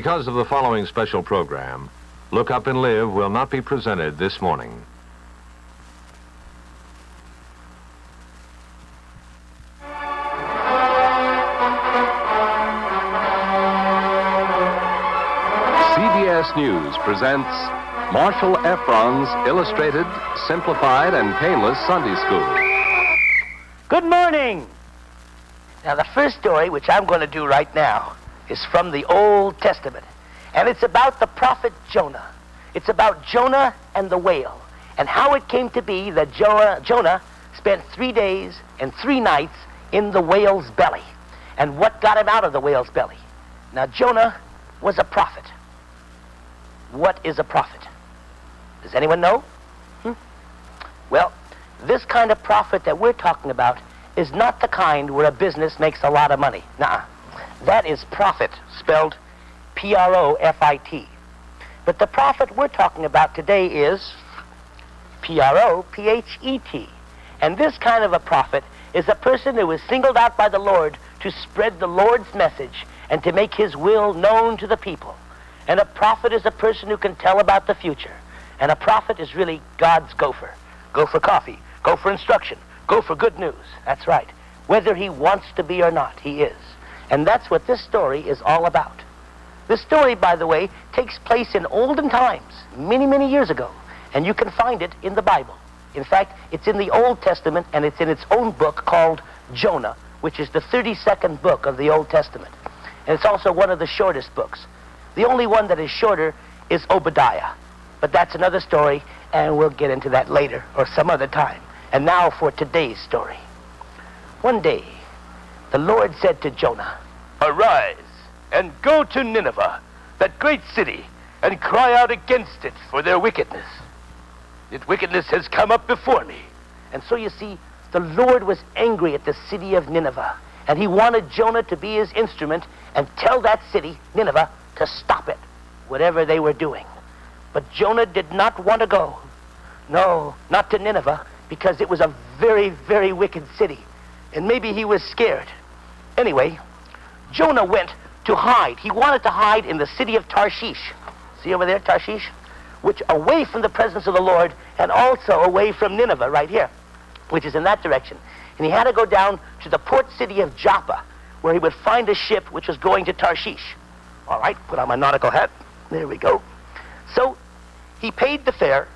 Because of the following special program, Look Up and Live will not be presented this morning. CBS News presents Marshall Efrons' illustrated, simplified, and painless Sunday School. Good morning! Now, the first story, which I'm going to do right now, is from the Old Testament. And it's about the prophet Jonah. It's about Jonah and the whale, and how it came to be that Jonah spent 3 days and 3 nights in the whale's belly, and what got him out of the whale's belly. Now, Jonah was a prophet. What is a prophet? Does anyone know? Well, this kind of prophet that we're talking about is not the kind where a business makes a lot of money. Nuh-uh. That is prophet, spelled P-R-O-F-I-T. But the prophet we're talking about today is P-R-O-P-H-E-T. And this kind of a prophet is a person who is singled out by the Lord to spread the Lord's message and to make his will known to the people. And a prophet is a person who can tell about the future. And a prophet is really God's gopher. Go for coffee. Go for instruction. Go for good news. That's right. Whether he wants to be or not, he is. And that's what this story is all about. This story, by the way, takes place in olden times, many, many years ago. And you can find it in the Bible. In fact, it's in the Old Testament, and it's in its own book called Jonah, which is the 32nd book of the Old Testament. And it's also one of the shortest books. The only one that is shorter is Obadiah. But that's another story, and we'll get into that later or some other time. And now for today's story. One day, the Lord said to Jonah, "Arise and go to Nineveh, that great city, and cry out against it for their wickedness. Its wickedness has come up before me." And so you see, the Lord was angry at the city of Nineveh, and he wanted Jonah to be his instrument and tell that city, Nineveh, to stop it, whatever they were doing. But Jonah did not want to go. No, not to Nineveh, because it was a very, very wicked city. And maybe he was scared. Anyway, Jonah went to hide. He wanted to hide in the city of Tarshish. See over there, Tarshish? Which away from the presence of the Lord, and also away from Nineveh right here, which is in that direction. And he had to go down to the port city of Joppa, where he would find a ship which was going to Tarshish. All right, put on my nautical hat. There we go. So he paid the fare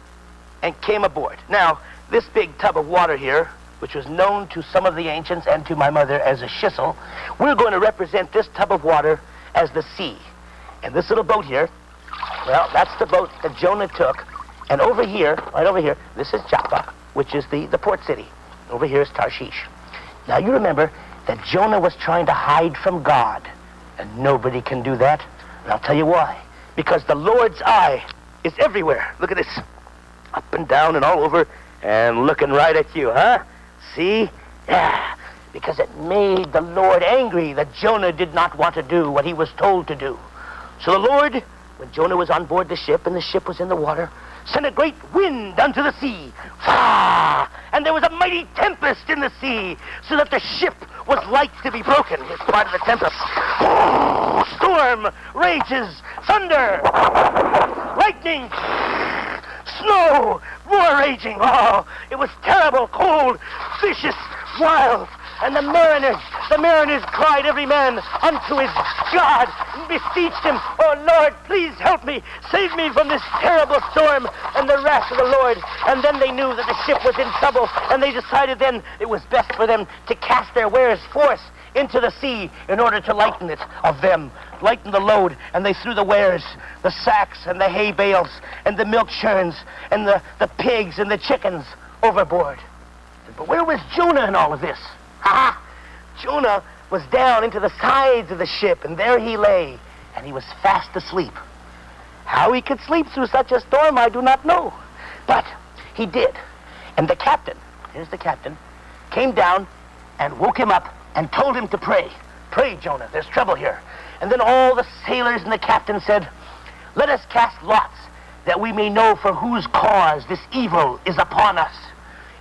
and came aboard. Now, this big tub of water here, which was known to some of the ancients and to my mother as a shissel, we're going to represent this tub of water as the sea. And this little boat here, well, that's the boat that Jonah took. And over here, right over here, this is Joppa, which is the port city. Over here is Tarshish. Now, you remember that Jonah was trying to hide from God. And nobody can do that. And I'll tell you why. Because the Lord's eye is everywhere. Look at this. Up and down and all over, and looking right at you, huh? See? Yeah. Because it made the Lord angry that Jonah did not want to do what he was told to do. So the Lord, when Jonah was on board the ship and the ship was in the water, sent a great wind unto the sea. And there was a mighty tempest in the sea, so that the ship was like to be broken. Here's part of the tempest. Storm, rages, thunder, lightning, snow, war raging. Oh, it was terrible, cold, vicious, wild. And the mariners cried every man unto his God and beseeched him, "Oh Lord, please help me, save me from this terrible storm and the wrath of the Lord." And then they knew that the ship was in trouble, and they decided then it was best for them to cast their wares forth into the sea in order to lighten it of them, lighten the load. And they threw the wares, the sacks and the hay bales and the milk churns and the pigs and the chickens overboard. But where was Jonah in all of this? Ha! Jonah was down into the sides of the ship, and there he lay, and he was fast asleep. How he could sleep through such a storm, I do not know. But he did. And the captain, here's the captain, came down and woke him up and told him to pray. "Pray, Jonah, there's trouble here." And then all the sailors and the captain said, "Let us cast lots, that we may know for whose cause this evil is upon us."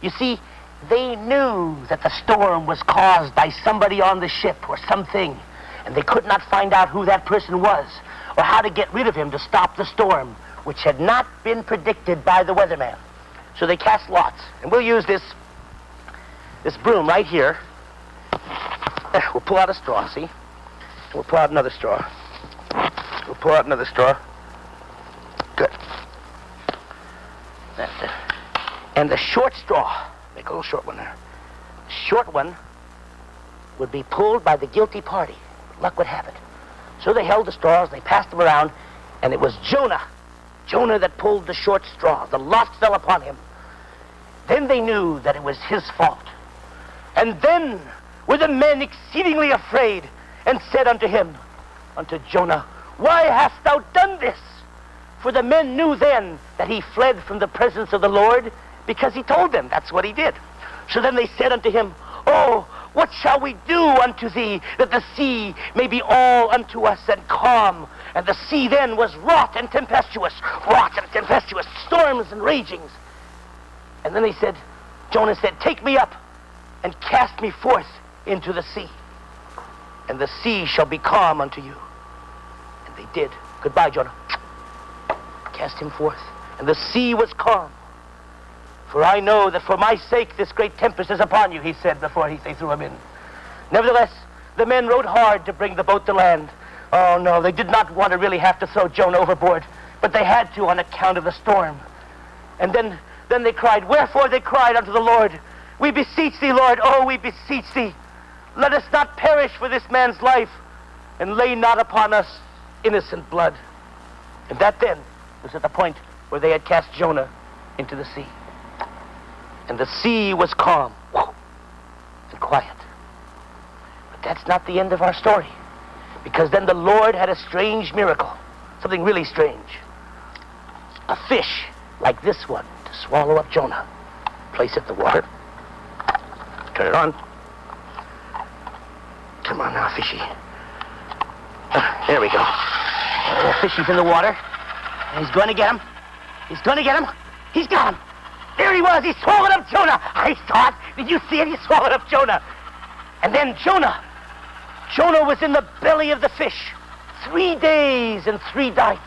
You see, they knew that the storm was caused by somebody on the ship or something, and they could not find out who that person was. or how to get rid of him to stop the storm, which had not been predicted by the weatherman. So they cast lots. And we'll use this broom right here. We'll pull out a straw, see? We'll pull out another straw. We'll pull out another straw. Good. That's it. And the short straw, make a little short one there. The short one would be pulled by the guilty party. Luck would have it. So they held the straws, they passed them around, and it was Jonah that pulled the short straw. The lot fell upon him. Then they knew that it was his fault. And then were the men exceedingly afraid, and said unto Jonah, why hast thou done this? For the men knew then that he fled from the presence of the Lord, because he told them. That's what he did. So then they said unto him, oh, what shall we do unto thee, that the sea may be all unto us and calm? And the sea then was wrought and tempestuous, storms and ragings. And then Jonah said, take me up and cast me forth into the sea, and the sea shall be calm unto you. And they did. Goodbye, Jonah. Cast him forth, and the sea was calm. For I know that for my sake this great tempest is upon you, he said before they threw him in. Nevertheless, the men rowed hard to bring the boat to land. Oh no, they did not want to really have to throw Jonah overboard, but they had to on account of the storm. And then they cried, wherefore they cried unto the Lord, we beseech thee, Lord, oh, we beseech thee, let us not perish for this man's life, and lay not upon us innocent blood. And that then was at the point where they had cast Jonah into the sea. And the sea was calm and quiet. But that's not the end of our story, because then the Lord had a strange miracle, something really strange. A fish like this one to swallow up Jonah. Place it in the water. Turn it on. Come on now, fishy. There we go. The fishy's in the water. And he's going to get him. He's going to get him. He's got him. There he was. He swallowed up Jonah. I saw it. Did you see it? He swallowed up Jonah. And then Jonah was in the belly of the fish 3 days and 3 nights.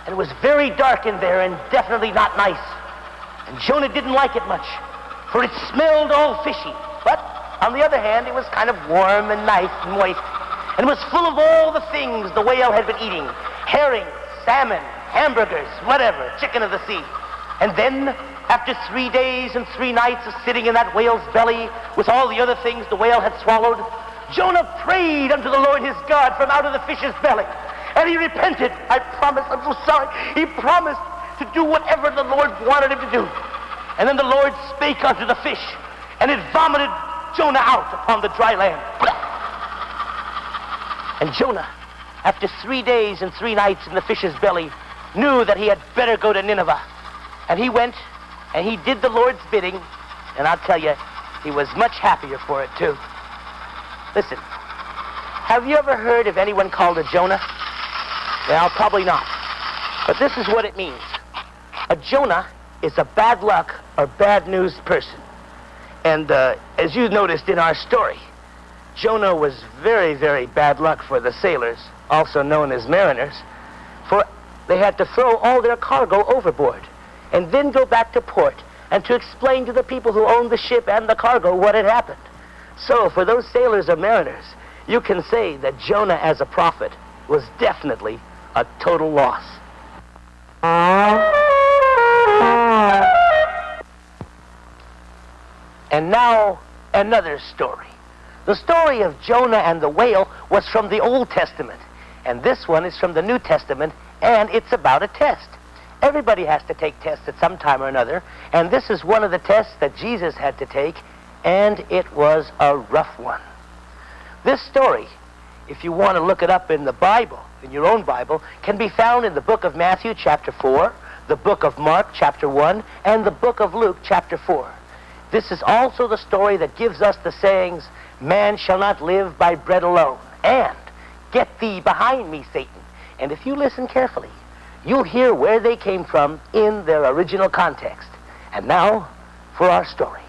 And it was very dark in there and definitely not nice. And Jonah didn't like it much, for it smelled all fishy. But on the other hand, it was kind of warm and nice and moist, and was full of all the things the whale had been eating: herring, salmon, hamburgers, whatever, chicken of the sea. And then, after 3 days and 3 nights of sitting in that whale's belly with all the other things the whale had swallowed, Jonah prayed unto the Lord his God from out of the fish's belly. And he repented. I promise, I'm so sorry. He promised to do whatever the Lord wanted him to do. And then the Lord spake unto the fish, and it vomited Jonah out upon the dry land. And Jonah, after 3 days and 3 nights in the fish's belly, knew that he had better go to Nineveh. And he went, and he did the Lord's bidding, and I'll tell you, he was much happier for it too. Listen, have you ever heard of anyone called a Jonah? Well, probably not. But this is what it means. A Jonah is a bad luck or bad news person. And as you noticed in our story, Jonah was very, very bad luck for the sailors, also known as mariners, for they had to throw all their cargo overboard and then go back to port and to explain to the people who owned the ship and the cargo what had happened. So for those sailors or mariners, you can say that Jonah as a prophet was definitely a total loss. And now, another story. The story of Jonah and the whale was from the Old Testament, and this one is from the New Testament, and it's about a test. Everybody has to take tests at some time or another, and this is one of the tests that Jesus had to take, and it was a rough one. This story, if you want to look it up in the Bible, in your own Bible, can be found in the book of Matthew, chapter 4, the book of Mark, chapter 1, and the book of Luke, chapter 4. This is also the story that gives us the sayings, man shall not live by bread alone, and get thee behind me, Satan. And if you listen carefully, you'll hear where they came from in their original context. And now, for our story.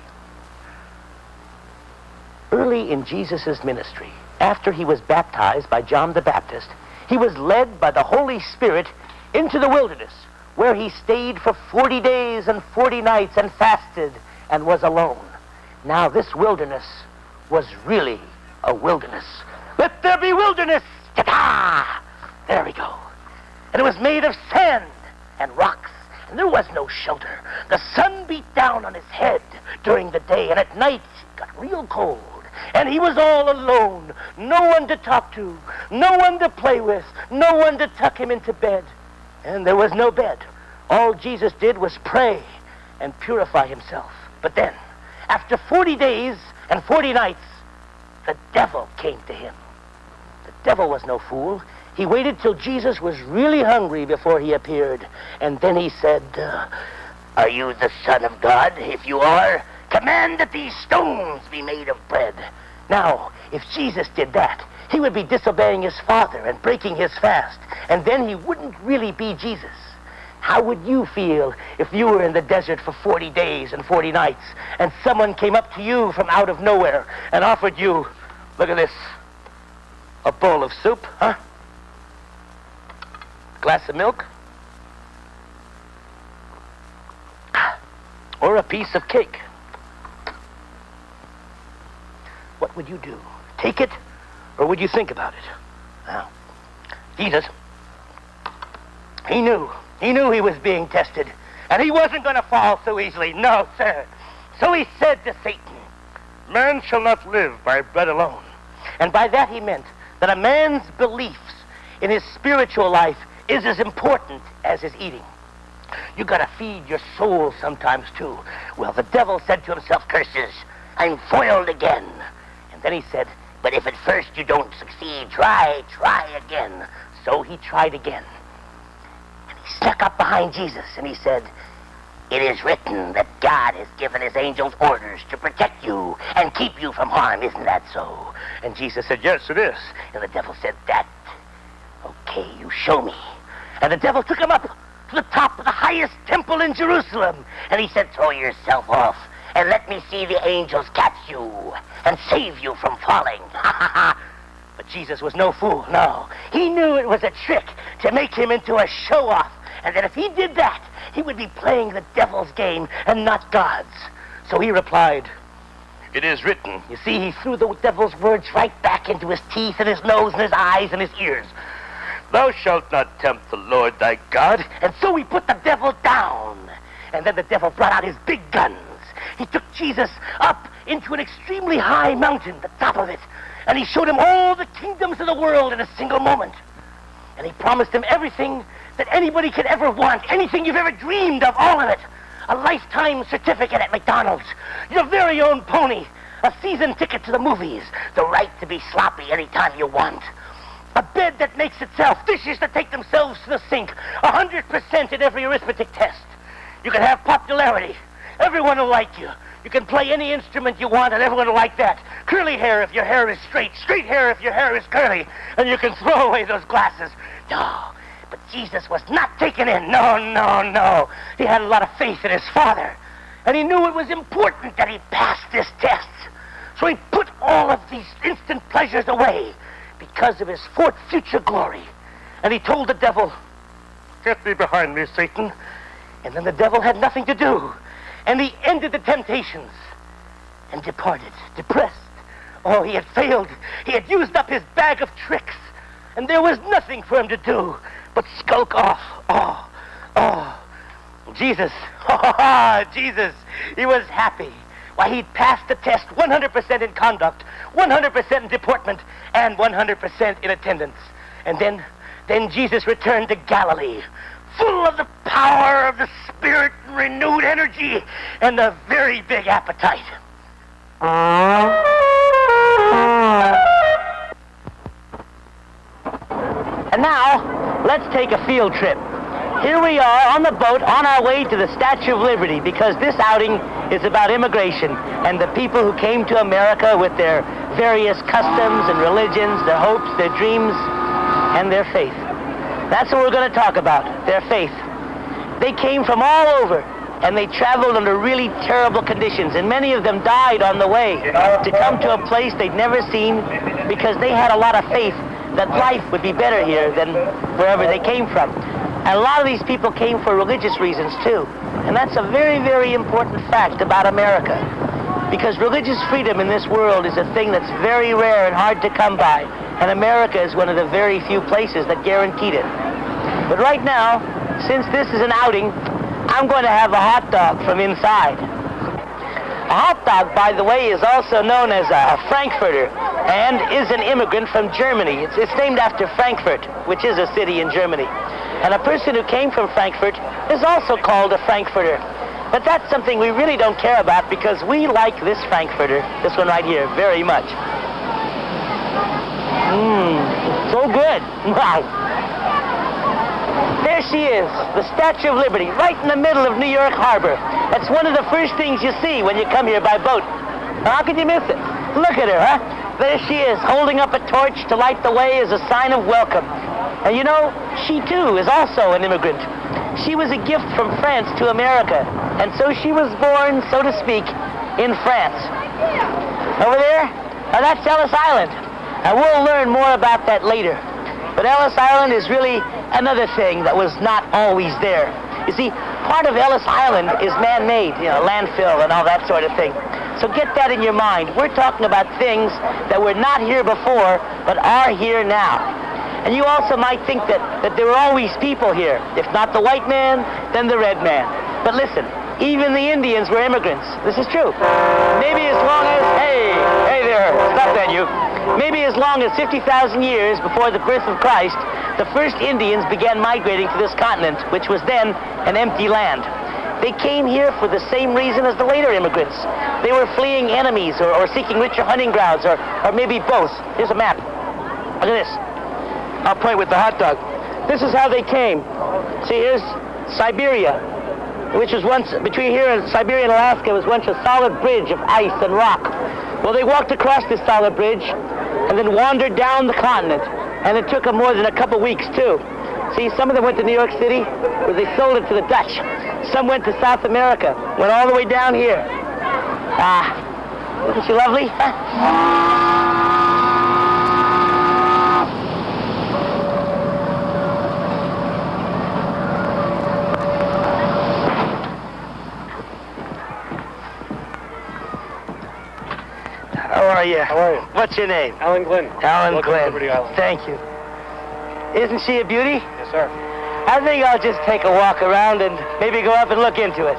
Early in Jesus' ministry, after he was baptized by John the Baptist, he was led by the Holy Spirit into the wilderness, where he stayed for 40 days and 40 nights and fasted and was alone. Now this wilderness was really a wilderness. Let there be wilderness! Ta-da! There we go. And it was made of sand and rocks, and there was no shelter. The sun beat down on his head during the day, and at night it got real cold. And he was all alone, no one to talk to, no one to play with, no one to tuck him into bed. And there was no bed. All Jesus did was pray and purify himself. But then, after 40 days and 40 nights, the devil came to him. The devil was no fool. He waited till Jesus was really hungry before he appeared. And then he said, "Are you the Son of God? If you are, command that these stones be made of bread." Now, if Jesus did that, he would be disobeying his Father and breaking his fast. And then he wouldn't really be Jesus. How would you feel if you were in the desert for 40 days and 40 nights and someone came up to you from out of nowhere and offered you, look at this, a bowl of soup, huh? Glass of milk? Or a piece of cake? What would you do? Take it, or would you think about it? Now, Jesus, he knew he was being tested, and he wasn't going to fall so easily. No, sir. So he said to Satan, "Man shall not live by bread alone." And by that he meant that a man's beliefs in his spiritual life is as important as his eating. You got to feed your soul sometimes too. Well, the devil said to himself, "Curses, I'm foiled again." And then he said, "But if at first you don't succeed, try again." So he tried again. And he snuck up behind Jesus and he said, "It is written that God has given his angels orders to protect you and keep you from harm. Isn't that so?" And Jesus said, "Yes, it is." And the devil said, "Okay, you show me." And the devil took him up to the top of the highest temple in Jerusalem. And he said, "Throw yourself off and let me see the angels catch you and save you from falling." But Jesus was no fool, no. He knew it was a trick to make him into a show-off, and that if he did that, he would be playing the devil's game and not God's. So he replied, "It is written." You see, he threw the devil's words right back into his teeth and his nose and his eyes and his ears. "Thou shalt not tempt the Lord thy God." And so he put the devil down. And then the devil brought out his big guns. He took Jesus up into an extremely high mountain, the top of it, and he showed him all the kingdoms of the world in a single moment. And he promised him everything that anybody could ever want, anything you've ever dreamed of, all of it. A lifetime certificate at McDonald's, your very own pony, a season ticket to the movies, the right to be sloppy anytime you want, a bed that makes itself, dishes that take themselves to the sink, 100% in every arithmetic test. You can have popularity. Everyone will like you. You can play any instrument you want and everyone will like that. Curly hair if your hair is straight. Straight hair if your hair is curly. And you can throw away those glasses. No, but Jesus was not taken in. No. He had a lot of faith in his Father. And he knew it was important that he pass this test. So he put all of these instant pleasures away because of his future glory. And he told the devil, "Get thee behind me, Satan." And then the devil had nothing to do. And he ended the temptations and departed, depressed. Oh, he had failed. He had used up his bag of tricks. And there was nothing for him to do but skulk off. Jesus, Jesus, he was happy. Why, he'd passed the test 100% in conduct, 100% in deportment, and 100% in attendance. And then Jesus returned to Galilee, full of the power of the Spirit and renewed energy and a very big appetite. And now, let's take a field trip. Here we are on the boat on our way to the Statue of Liberty, because this outing is about immigration and the people who came to America with their various customs and religions, their hopes, their dreams, and their faith. That's what we're going to talk about, their faith. They came from all over, and they traveled under really terrible conditions, and many of them died on the way to come to a place they'd never seen because they had a lot of faith that life would be better here than wherever they came from. And a lot of these people came for religious reasons too. And that's a very, very important fact about America. Because religious freedom in this world is a thing that's very rare and hard to come by. And America is one of the very few places that guaranteed it. But right now, since this is an outing, I'm going to have a hot dog from inside. A hot dog, by the way, is also known as a Frankfurter and is an immigrant from Germany. It's named after Frankfurt, which is a city in Germany. And a person who came from Frankfurt is also called a Frankfurter. But that's something we really don't care about because we like this Frankfurter, this one right here, very much. So good. Wow. There she is, the Statue of Liberty, right in the middle of New York Harbor. That's one of the first things you see when you come here by boat. How could you miss it? Look at her, huh? There she is, holding up a torch to light the way as a sign of welcome. And you know, she too is also an immigrant. She was a gift from France to America, and so she was born, so to speak, in France. Over there, now that's Ellis Island, and we'll learn more about that later. But Ellis Island is really another thing that was not always there. You see, part of Ellis Island is man-made, you know, landfill and all that sort of thing. So get that in your mind. We're talking about things that were not here before, but are here now. And you also might think that there were always people here. If not the white man, then the red man. But listen, even the Indians were immigrants. This is true. Maybe as long as, hey there, stop that you. Maybe as long as 50,000 years before the birth of Christ, the first Indians began migrating to this continent, which was then an empty land. They came here for the same reason as the later immigrants. They were fleeing enemies or seeking richer hunting grounds or maybe both. Here's a map. Look at this. I'll point with the hot dog. This is how they came. See, here's Siberia, which was once, between here and Siberia and Alaska, was once a solid bridge of ice and rock. Well, they walked across this solid bridge and then wandered down the continent. And it took them more than a couple weeks, too. See, some of them went to New York City, where they sold it to the Dutch. Some went to South America, went all the way down here. Isn't she lovely? How are you? How are you? What's your name? Alan Glenn. Alan Welcome Glenn. to Liberty Island. Thank you. Isn't she a beauty? Yes, sir. I think I'll just take a walk around and maybe go up and look into it.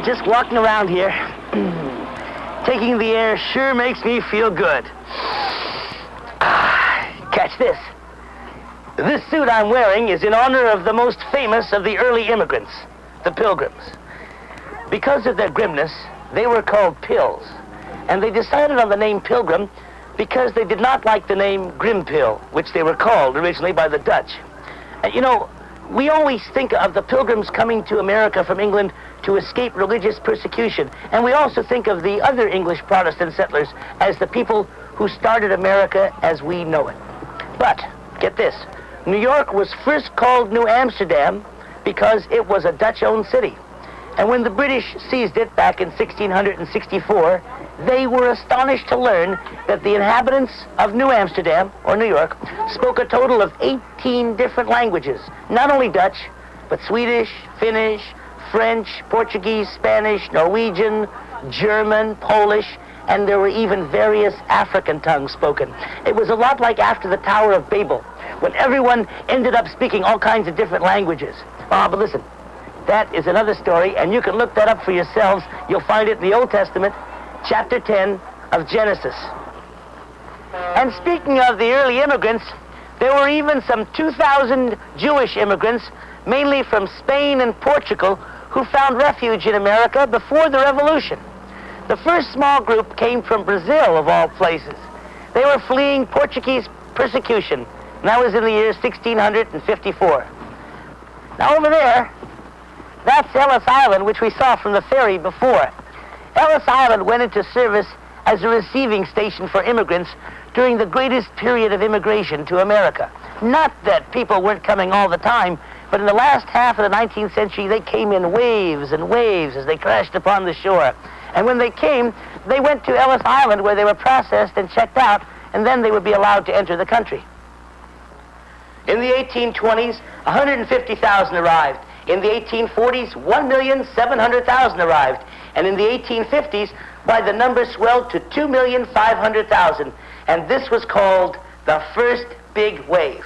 Just walking around here, taking the air sure makes me feel good. Catch this. This suit I'm wearing is in honor of the most famous of the early immigrants, the Pilgrims. Because of their grimness, they were called Pills, and they decided on the name Pilgrim because they did not like the name Grimpill, which they were called originally by the Dutch. And you know, we always think of the Pilgrims coming to America from England to escape religious persecution. And we also think of the other English Protestant settlers as the people who started America as we know it. But, get this, New York was first called New Amsterdam because it was a Dutch-owned city. And when the British seized it back in 1664, they were astonished to learn that the inhabitants of New Amsterdam, or New York, spoke a total of 18 different languages. Not only Dutch, but Swedish, Finnish, French, Portuguese, Spanish, Norwegian, German, Polish, and there were even various African tongues spoken. It was a lot like after the Tower of Babel, when everyone ended up speaking all kinds of different languages. But listen, that is another story, and you can look that up for yourselves. You'll find it in the Old Testament, chapter 10 of Genesis. And speaking of the early immigrants, there were even some 2,000 Jewish immigrants, mainly from Spain and Portugal, who found refuge in America before the Revolution. The first small group came from Brazil, of all places. They were fleeing Portuguese persecution, and that was in the year 1654. Now over there, that's Ellis Island, which we saw from the ferry before. Ellis Island went into service as a receiving station for immigrants during the greatest period of immigration to America. Not that people weren't coming all the time, but in the last half of the 19th century, they came in waves and waves as they crashed upon the shore. And when they came, they went to Ellis Island where they were processed and checked out, and then they would be allowed to enter the country. In the 1820s, 150,000 arrived. In the 1840s, 1,700,000 arrived. And in the 1850s, why, the number swelled to 2,500,000. And this was called the first big wave.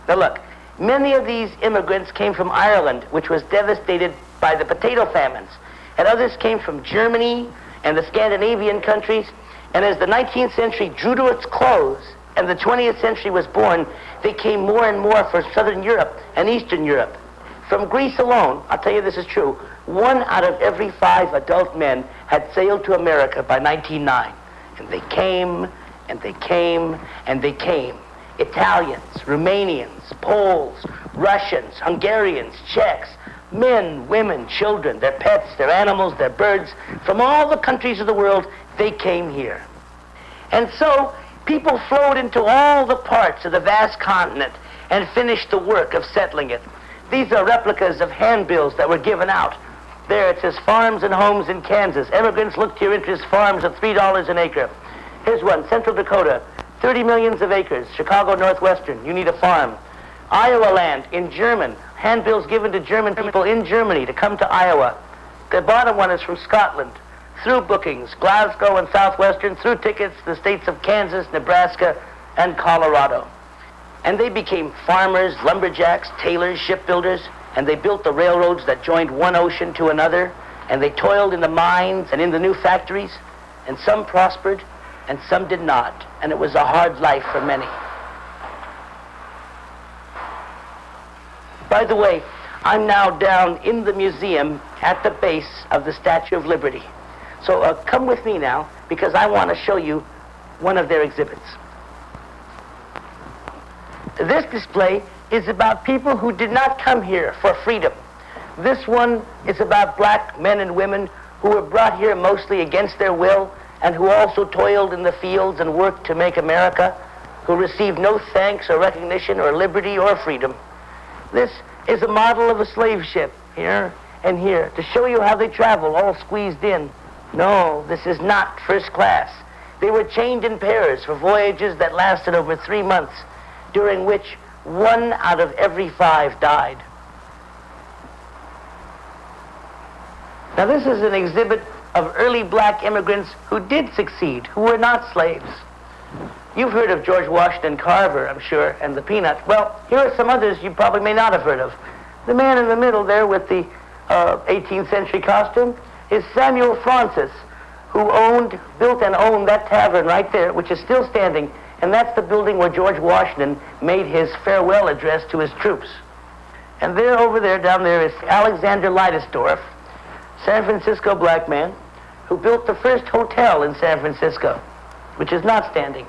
Now look, many of these immigrants came from Ireland, which was devastated by the potato famines. And others came from Germany and the Scandinavian countries. And as the 19th century drew to its close and the 20th century was born, they came more and more from Southern Europe and Eastern Europe. From Greece alone, I'll tell you this is true, 1 out of every 5 adult men had sailed to America by 1909. And they came, and they came, and they came. Italians, Romanians, Poles, Russians, Hungarians, Czechs, men, women, children, their pets, their animals, their birds, from all the countries of the world, they came here. And so, people flowed into all the parts of the vast continent and finished the work of settling it. These are replicas of handbills that were given out. There it says farms and homes in Kansas. Immigrants look to your interest, farms at $3 an acre. Here's one, Central Dakota, 30 millions of acres. Chicago Northwestern, you need a farm. Iowa land in German, handbills given to German people in Germany to come to Iowa. The bottom one is from Scotland. Through bookings, Glasgow and Southwestern, through tickets, the states of Kansas, Nebraska, and Colorado. And they became farmers, lumberjacks, tailors, shipbuilders, and they built the railroads that joined one ocean to another, and they toiled in the mines and in the new factories, and some prospered, and some did not, and it was a hard life for many. By the way, I'm now down in the museum at the base of the Statue of Liberty. So come with me now, because I want to show you one of their exhibits. This display is about people who did not come here for freedom. This one is about black men and women who were brought here mostly against their will and who also toiled in the fields and worked to make America, who received no thanks or recognition or liberty or freedom. This is a model of a slave ship here and here to show you how they travel all squeezed in. No, this is not first class. They were chained in pairs for voyages that lasted over 3 months, during which 1 out of every 5 died. Now this is an exhibit of early black immigrants who did succeed, who were not slaves. You've heard of George Washington Carver, I'm sure, and the Peanut. Well, here are some others you probably may not have heard of. The man in the middle there with the 18th century costume is Samuel Francis, who built and owned that tavern right there, which is still standing, and that's the building where George Washington made his farewell address to his troops. And there, over there, down there, is Alexander Leidesdorff, San Francisco black man, who built the first hotel in San Francisco, which is not standing.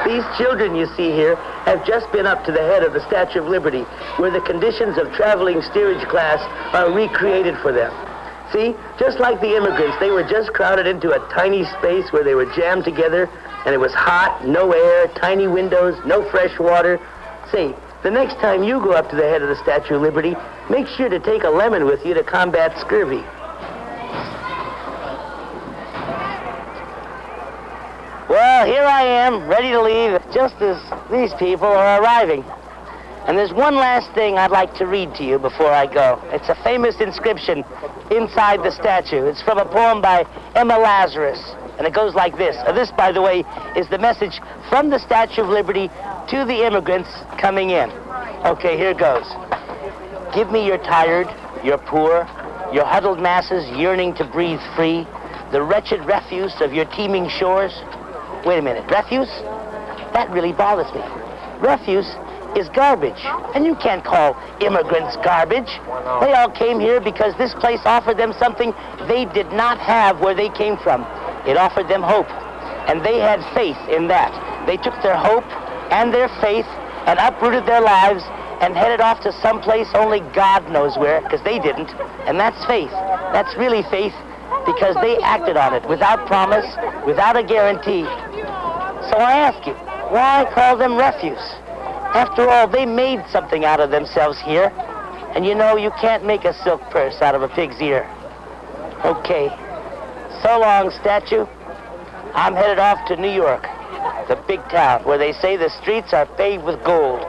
These children you see here have just been up to the head of the Statue of Liberty, where the conditions of traveling steerage class are recreated for them. See, just like the immigrants, they were just crowded into a tiny space where they were jammed together, and it was hot, no air, tiny windows, no fresh water. See, the next time you go up to the head of the Statue of Liberty, make sure to take a lemon with you to combat scurvy. Well, here I am, ready to leave, just as these people are arriving. And there's one last thing I'd like to read to you before I go. It's a famous inscription inside the statue. It's from a poem by Emma Lazarus, and it goes like this. This, by the way, is the message from the Statue of Liberty to the immigrants coming in. Okay, here goes. Give me your tired, your poor, your huddled masses yearning to breathe free, the wretched refuse of your teeming shores. Wait a minute, refuse? That really bothers me. Refuse is garbage, and you can't call immigrants garbage. They all came here because this place offered them something they did not have where they came from. It offered them hope, and they had faith in that. They took their hope and their faith and uprooted their lives and headed off to some place only God knows where, because they didn't, and that's faith. That's really faith, because they acted on it without promise, without a guarantee. So I ask you, why call them refuse? After all, they made something out of themselves here. And you know, you can't make a silk purse out of a pig's ear. Okay. So long, statue. I'm headed off to New York, the big town, where they say the streets are paved with gold.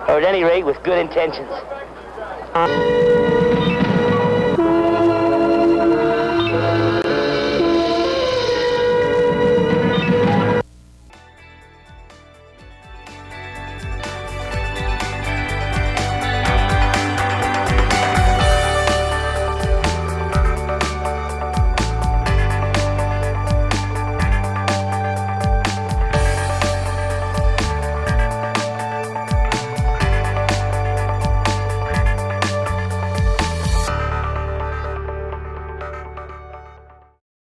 Or at any rate, with good intentions.